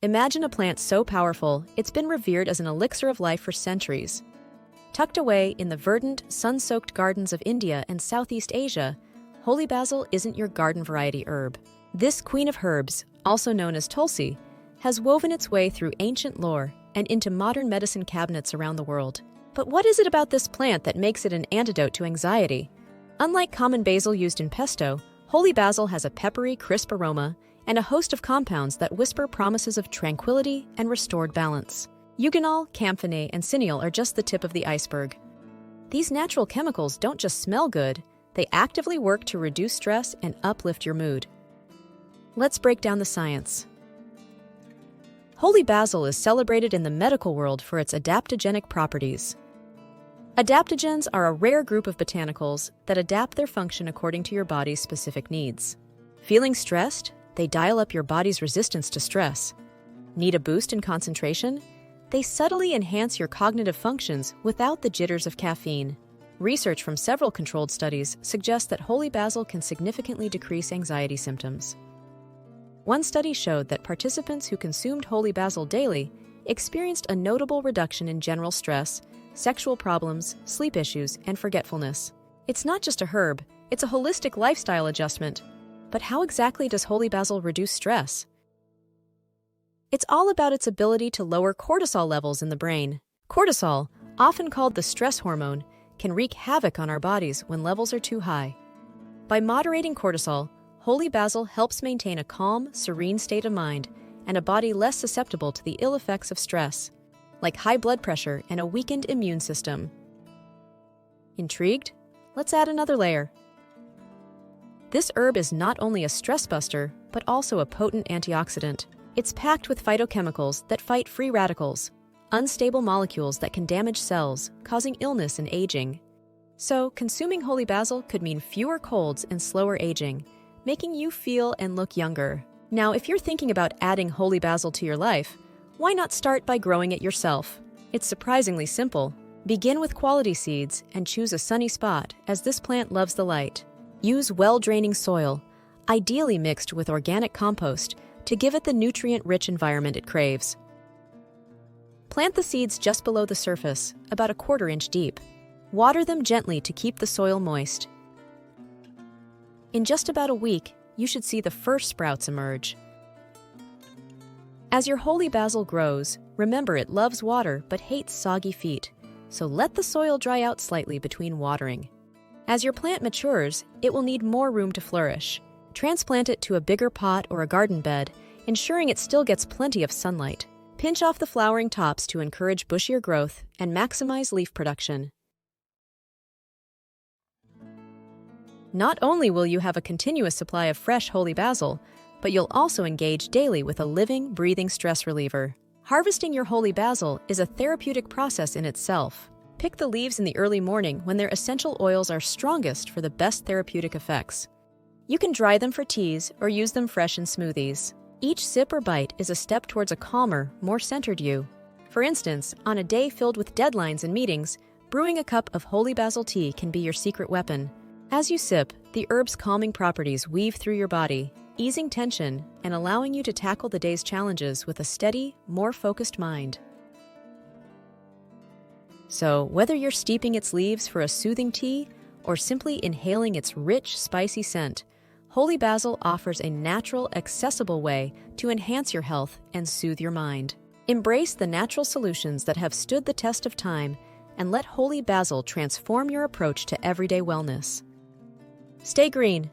Imagine a plant so powerful, it's been revered as an elixir of life for centuries. Tucked away in the verdant, sun-soaked gardens of India and Southeast Asia, Holy Basil isn't your garden variety herb. This queen of herbs, also known as Tulsi, has woven its way through ancient lore and into modern medicine cabinets around the world. But what is it about this plant that makes it an antidote to anxiety? Unlike common basil used in pesto, Holy Basil has a peppery, crisp aroma and a host of compounds that whisper promises of tranquility and restored balance. Eugenol, camphene, and cineol are just the tip of the iceberg. These natural chemicals don't just smell good, they actively work to reduce stress and uplift your mood. Let's break down the science. Holy Basil is celebrated in the medical world for its adaptogenic properties. Adaptogens are a rare group of botanicals that adapt their function according to your body's specific needs. Feeling stressed? They dial up your body's resistance to stress. Need a boost in concentration? They subtly enhance your cognitive functions without the jitters of caffeine. Research from several controlled studies suggests that Holy Basil can significantly decrease anxiety symptoms. One study showed that participants who consumed Holy Basil daily experienced a notable reduction in general stress, sexual problems, sleep issues, and forgetfulness. It's not just a herb, it's a holistic lifestyle adjustment. But how exactly does Holy Basil reduce stress? It's all about its ability to lower cortisol levels in the brain. Cortisol, often called the stress hormone, can wreak havoc on our bodies when levels are too high. By moderating cortisol, Holy Basil helps maintain a calm, serene state of mind and a body less susceptible to the ill effects of stress, like high blood pressure and a weakened immune system. Intrigued? Let's add another layer. This herb is not only a stress buster, but also a potent antioxidant. It's packed with phytochemicals that fight free radicals, unstable molecules that can damage cells, causing illness and aging. So, consuming Holy Basil could mean fewer colds and slower aging, making you feel and look younger. Now, if you're thinking about adding Holy Basil to your life, why not start by growing it yourself? It's surprisingly simple. Begin with quality seeds and choose a sunny spot, as this plant loves the light. Use well-draining soil, ideally mixed with organic compost, to give it the nutrient-rich environment it craves. Plant the seeds just below the surface, about a 1/4 inch deep. Water them gently to keep the soil moist. In just about a week, you should see the first sprouts emerge. As your Holy Basil grows, remember it loves water but hates soggy feet, so let the soil dry out slightly between watering. As your plant matures, it will need more room to flourish. Transplant it to a bigger pot or a garden bed, ensuring it still gets plenty of sunlight. Pinch off the flowering tops to encourage bushier growth and maximize leaf production. Not only will you have a continuous supply of fresh Holy Basil, but you'll also engage daily with a living, breathing stress reliever. Harvesting your Holy Basil is a therapeutic process in itself. Pick the leaves in the early morning when their essential oils are strongest for the best therapeutic effects. You can dry them for teas or use them fresh in smoothies. Each sip or bite is a step towards a calmer, more centered you. For instance, on a day filled with deadlines and meetings, brewing a cup of Holy Basil tea can be your secret weapon. As you sip, the herb's calming properties weave through your body, easing tension and allowing you to tackle the day's challenges with a steady, more focused mind. So, whether you're steeping its leaves for a soothing tea or simply inhaling its rich, spicy scent, Holy Basil offers a natural, accessible way to enhance your health and soothe your mind. Embrace the natural solutions that have stood the test of time and let Holy Basil transform your approach to everyday wellness. Stay green,